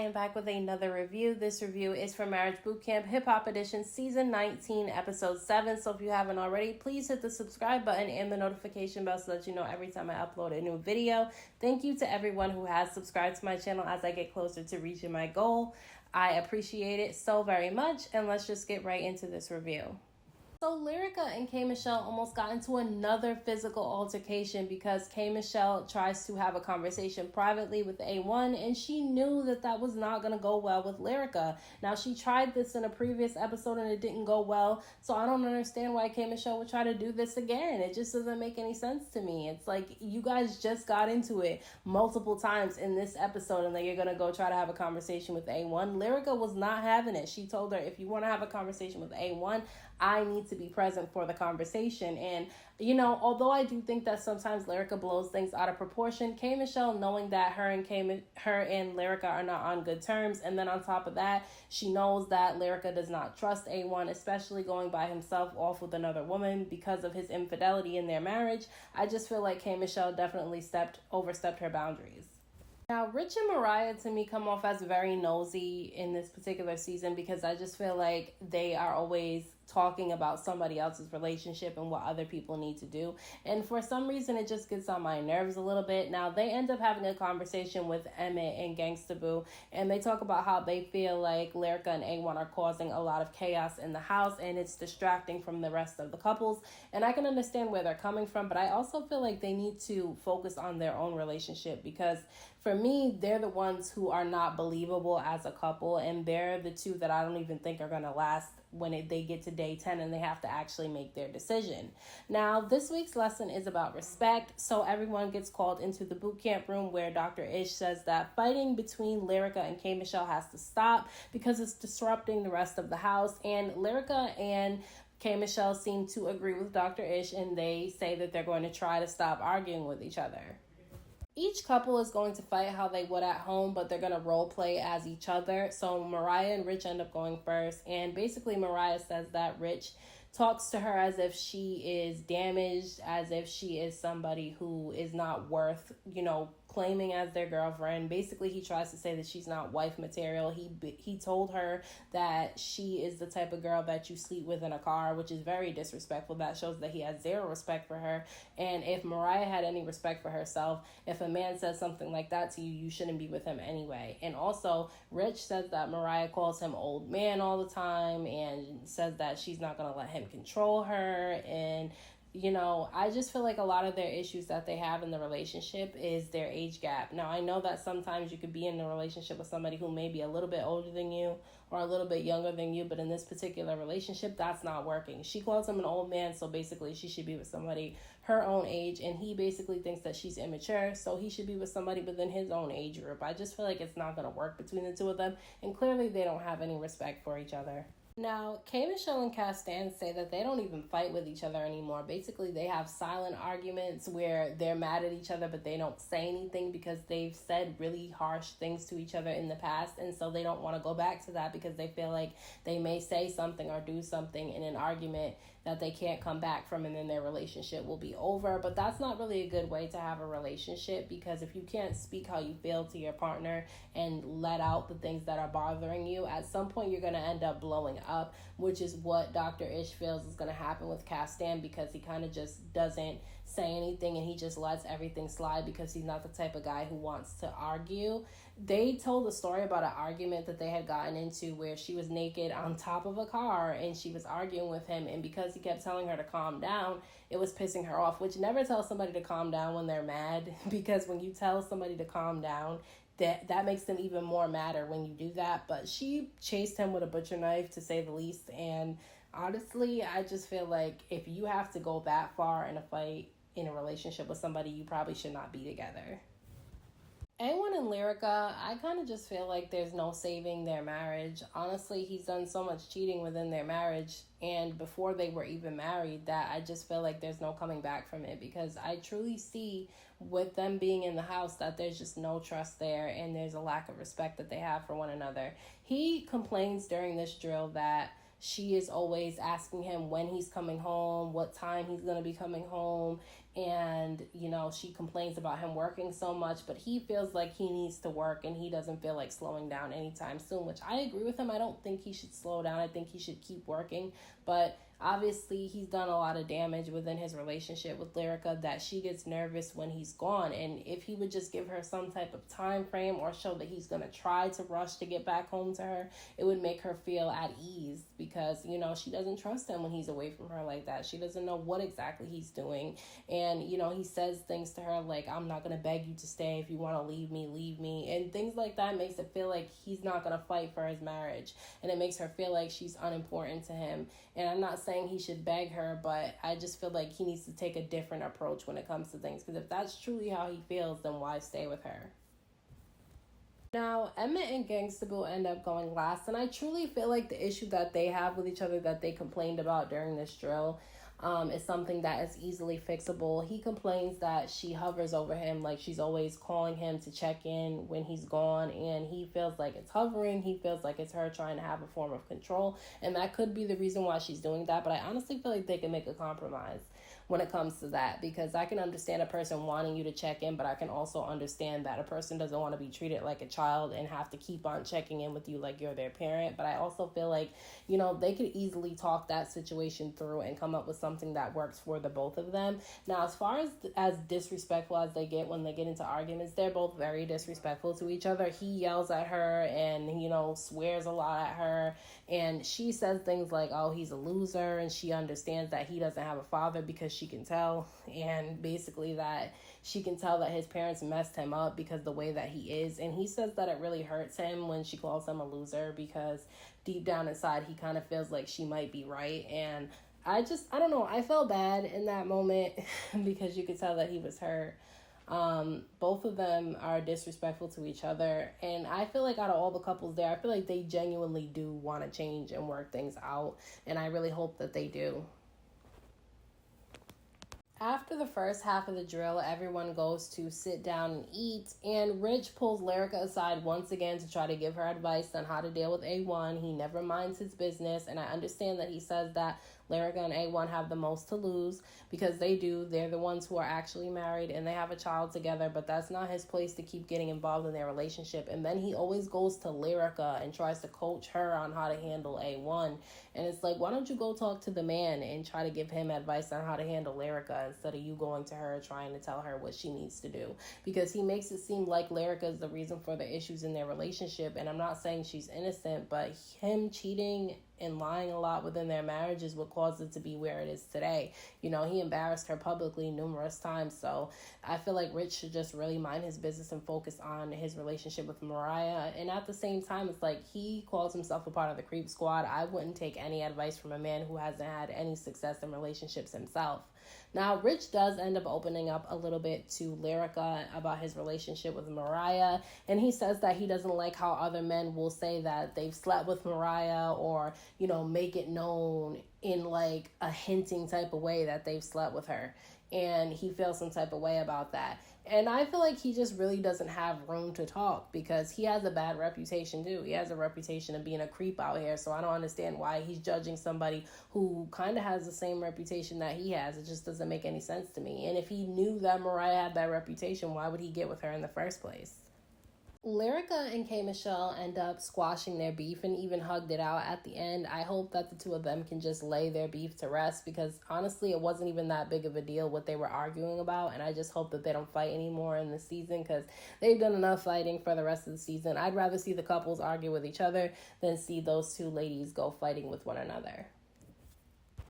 am back with another review. This review is for Marriage Bootcamp Hip Hop Edition Season 19, Episode 7. So if you haven't already, please hit the subscribe button and the notification bell so that you know every time I upload a new video. Thank you to everyone who has subscribed to my channel as I get closer to reaching my goal. I appreciate it so very much, and let's just get right into this review. So Lyrica and KMichelle almost got into another physical altercation because KMichelle tries to have a conversation privately with A1, and she knew that that was not going to go well with Lyrica. Now, she tried this in a previous episode and it didn't go well, so I don't understand why KMichelle would try to do this again. It just doesn't make any sense to me. It's like you guys just got into it multiple times in this episode and then you're going to go try to have a conversation with A1. Lyrica was not having it. She told her, if you want to have a conversation with A1, I need to be present for the conversation. And, you know, although I do think that sometimes Lyrica blows things out of proportion, KMichelle, knowing that her and Lyrica are not on good terms, and then on top of that, she knows that Lyrica does not trust A1, especially going by himself off with another woman because of his infidelity in their marriage. I just feel like KMichelle definitely overstepped her boundaries. Now, Rich and Mariah, to me, come off as very nosy in this particular season because I just feel like they are always talking about somebody else's relationship and what other people need to do. And for some reason, it just gets on my nerves a little bit. Now, they end up having a conversation with Emmitt and Gangsta Boo, and they talk about how they feel like Lyrica and A1 are causing a lot of chaos in the house, and it's distracting from the rest of the couples. And I can understand where they're coming from, but I also feel like they need to focus on their own relationship because for me, they're the ones who are not believable as a couple, and they're the two that I don't even think are going to last when they get to day 10 and they have to actually make their decision. Now, this week's lesson is about respect, so everyone gets called into the boot camp room where Dr.Ish says that fighting between Lyrica and KMichelle has to stop because it's disrupting the rest of the house, and Lyrica and KMichelle seem to agree with Dr.Ish, and they say that they're going to try to stop arguing with each other. Each couple is going to fight how they would at home, but they're going to role play as each other. So Mariah and Rich end up going first. And basically Mariah says that Rich talks to her as if she is damaged, as if she is somebody who is not worth, claiming as their girlfriend. Basically, he tries to say that she's not wife material. He told her that she is the type of girl that you sleep with in a car, which is very disrespectful. That shows that he has zero respect for her. And if Mariah had any respect for herself, if a man says something like that to you, you shouldn't be with him anyway. And also, Rich says that Mariah calls him old man all the time and says that she's not going to let him control her. And I just feel like a lot of their issues that they have in the relationship is their age gap. Now, I know that sometimes you could be in a relationship with somebody who may be a little bit older than you or a little bit younger than you, but in this particular relationship, that's not working. She calls him an old man, so basically she should be with somebody her own age, and he basically thinks that she's immature, so he should be with somebody within his own age group. I just feel like it's not going to work between the two of them, and clearly they don't have any respect for each other. Now, KMichelle and Castane say that they don't even fight with each other anymore. Basically, they have silent arguments where they're mad at each other, but they don't say anything because they've said really harsh things to each other in the past, and so they don't want to go back to that because they feel like they may say something or do something in an argument that they can't come back from, and then their relationship will be over. But that's not really a good way to have a relationship, because if you can't speak how you feel to your partner and let out the things that are bothering you, at some point you're going to end up blowing up, which is what Dr.Ish feels is going to happen with Castane, because he kind of just doesn't say anything and he just lets everything slide because he's not the type of guy who wants to argue. They told a story about an argument that they had gotten into where she was naked on top of a car and she was arguing with him, and because he kept telling her to calm down, it was pissing her off, which never tells somebody to calm down when they're mad, because when you tell somebody to calm down, that makes them even more madder when you do that. But she chased him with a butcher knife, to say the least, and honestly, I just feel like if you have to go that far in a fight in a relationship with somebody, you probably should not be together. A1 and Lyrica, I kind of just feel like there's no saving their marriage. Honestly, he's done so much cheating within their marriage and before they were even married that I just feel like there's no coming back from it, because I truly see with them being in the house that there's just no trust there and there's a lack of respect that they have for one another. He complains during this drill that she is always asking him when he's coming home, what time he's going to be coming home, and she complains about him working so much, but he feels like he needs to work and he doesn't feel like slowing down anytime soon, which I agree with him. I don't think he should slow down. I think he should keep working, but obviously he's done a lot of damage within his relationship with Lyrica that she gets nervous when he's gone. And if he would just give her some type of time frame or show that he's going to try to rush to get back home to her, it would make her feel at ease, because she doesn't trust him when he's away from her like that. She doesn't know what exactly he's doing. And he says things to her like, I'm not going to beg you to stay. If you want to leave me, and things like that makes it feel like he's not going to fight for his marriage, and it makes her feel like she's unimportant to him. And I'm not saying he should beg her, but I just feel like he needs to take a different approach when it comes to things, because if that's truly how he feels, then why stay with her? Now, Emmitt and Gangsta Boo end up going last, and I truly feel like the issue that they have with each other that they complained about during this drill is something that is easily fixable. He complains that she hovers over him, like she's always calling him to check in when he's gone, and he feels like it's hovering. He feels like it's her trying to have a form of control, and that could be the reason why she's doing that, but I honestly feel like they can make a compromise when it comes to that, because I can understand a person wanting you to check in, but I can also understand that a person doesn't want to be treated like a child and have to keep on checking in with you like you're their parent. But I also feel like, they could easily talk that situation through and come up with something that works for the both of them. Now, as far as disrespectful as they get when they get into arguments, they're both very disrespectful to each other. He yells at her and, swears a lot at her, and she says things like, oh, he's a loser, and she understands that he doesn't have a father because she can tell, and basically that she can tell that his parents messed him up because the way that he is. And he says that it really hurts him when she calls him a loser, because deep down inside he kind of feels like she might be right. And I don't know, I felt bad in that moment because you could tell that he was hurt. Both of them are disrespectful to each other, and I feel like out of all the couples there, I feel like they genuinely do want to change and work things out, and I really hope that they do. After the first half of the drill, everyone goes to sit down and eat, and Rich pulls Lyrica aside once again to try to give her advice on how to deal with A1. He never minds his business, and I understand that he says that Lyrica and A1 have the most to lose, because they do. They're the ones who are actually married and they have a child together, but that's not his place to keep getting involved in their relationship. And then he always goes to Lyrica and tries to coach her on how to handle A1. And it's like, why don't you go talk to the man and try to give him advice on how to handle Lyrica instead of you going to her trying to tell her what she needs to do? Because he makes it seem like Lyrica is the reason for the issues in their relationship. And I'm not saying she's innocent, but him cheating and lying a lot within their marriage is what caused it to be where it is today. He embarrassed her publicly numerous times. So I feel like Rich should just really mind his business and focus on his relationship with Mariah. And at the same time, it's like he calls himself a part of the creep squad. I wouldn't take any advice from a man who hasn't had any success in relationships himself. Now, Rich does end up opening up a little bit to Lyrica about his relationship with Mariah, and he says that he doesn't like how other men will say that they've slept with Mariah, or, make it known in like a hinting type of way that they've slept with her, and he feels some type of way about that. And I feel like he just really doesn't have room to talk, because he has a bad reputation too. He has a reputation of being a creep out here. So I don't understand why he's judging somebody who kind of has the same reputation that he has. It just doesn't make any sense to me. And if he knew that Mariah had that reputation, why would he get with her in the first place? Lyrica and KMichelle end up squashing their beef and even hugged it out at the end. I hope that the two of them can just lay their beef to rest, because honestly, it wasn't even that big of a deal what they were arguing about, and I just hope that they don't fight anymore in the season, because they've done enough fighting for the rest of the season. I'd rather see the couples argue with each other than see those two ladies go fighting with one another.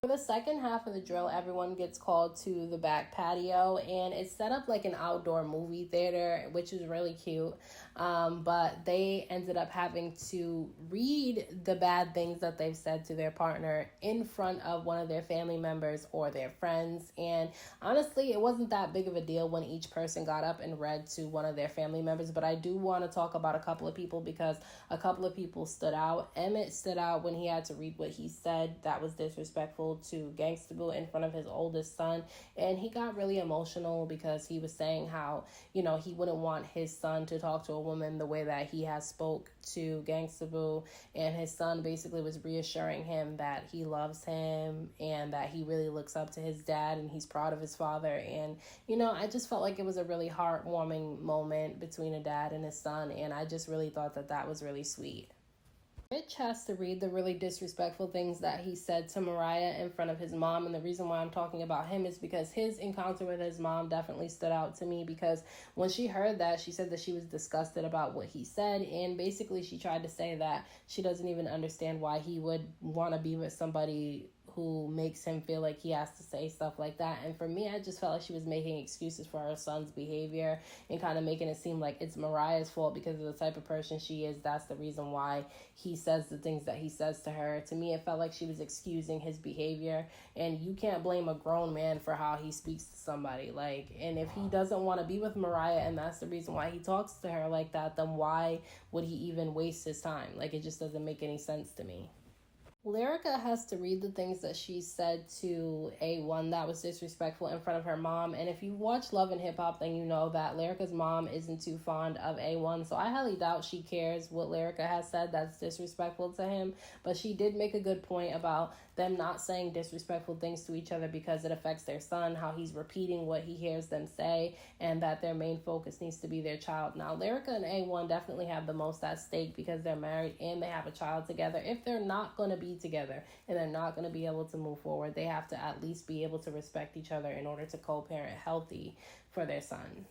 For the second half of the drill, everyone gets called to the back patio, and it's set up like an outdoor movie theater, which is really cute. But they ended up having to read the bad things that they've said to their partner in front of one of their family members or their friends. And honestly, it wasn't that big of a deal when each person got up and read to one of their family members. But I do want to talk about a couple of people, because a couple of people stood out. Emmitt stood out when he had to read what he said. That was disrespectful. disrespectful to Gangsta Boo in front of his oldest son. And he got really emotional because he was saying how, you know, he wouldn't want his son to talk to a woman the way that he has spoke to Gangsta Boo. And his son basically was reassuring him that he loves him and that he really looks up to his dad and he's proud of his father. And, you know, I just felt like it was a really heartwarming moment between a dad and his son. And I just really thought that that was really sweet. Rich has to read the really disrespectful things that he said to Mariah in front of his mom. And the reason why I'm talking about him is because his encounter with his mom definitely stood out to me, because when she heard that, she said that she was disgusted about what he said. And basically she tried to say that she doesn't even understand why he would want to be with somebody who makes him feel like he has to say stuff like that. And for me, I just felt like she was making excuses for her son's behavior and kind of making it seem like it's Mariah's fault because of the type of person she is. That's the reason why he says the things that he says to her. To me, it felt like she was excusing his behavior, and you can't blame a grown man for how he speaks to somebody. Like, and if he doesn't want to be with Mariah and that's the reason why he talks to her like that, then why would he even waste his time? Like, it just doesn't make any sense to me. Lyrica has to read the things that she said to A1 that was disrespectful in front of her mom. And if you watch Love and Hip Hop, then you know that Lyrica's mom isn't too fond of A1. So I highly doubt she cares what Lyrica has said that's disrespectful to him. But she did make a good point about them not saying disrespectful things to each other because it affects their son, how he's repeating what he hears them say, and that their main focus needs to be their child. Now, Lyrica and A1 definitely have the most at stake because they're married and they have a child together. If they're not going to be together and they're not going to be able to move forward, they have to at least be able to respect each other in order to co-parent healthy for their son.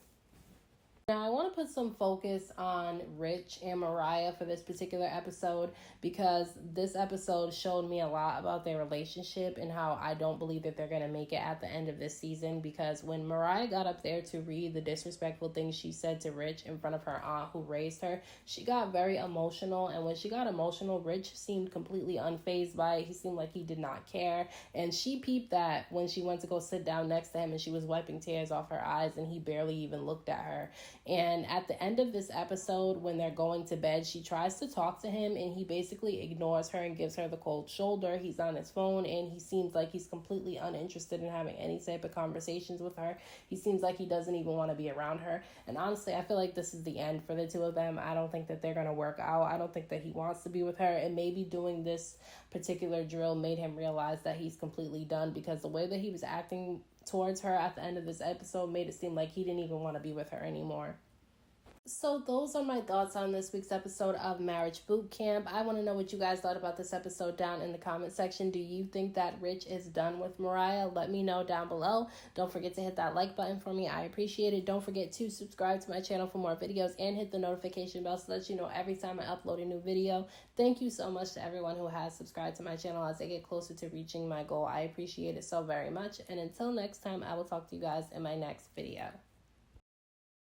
Now, I want to put some focus on Rich and Mariah for this particular episode because this episode showed me a lot about their relationship and how I don't believe that they're going to make it at the end of this season. Because when Mariah got up there to read the disrespectful things she said to Rich in front of her aunt who raised her, she got very emotional. And when she got emotional, Rich seemed completely unfazed by it. He seemed like he did not care. And she peeped that when she went to go sit down next to him and she was wiping tears off her eyes and he barely even looked at her. And at the end of this episode, when they're going to bed, she tries to talk to him and he basically ignores her and gives her the cold shoulder. He's on his phone and he seems like he's completely uninterested in having any type of conversations with her. He seems like he doesn't even want to be around her. And honestly, I feel like this is the end for the two of them. I don't think that they're going to work out. I don't think that he wants to be with her. And maybe doing this particular drill made him realize that he's completely done, because the way that he was acting towards her at the end of this episode made it seem like he didn't even want to be with her anymore. So those are my thoughts on this week's episode of Marriage Boot Camp. I want to know what you guys thought about this episode down in the comment section. Do you think that Rich is done with Mariah? Let me know down below. Don't forget to hit that like button for me. I appreciate it. Don't forget to subscribe to my channel for more videos and hit the notification bell so that you know every time I upload a new video. Thank you so much to everyone who has subscribed to my channel as I get closer to reaching my goal. I appreciate it so very much. And until next time, I will talk to you guys in my next video.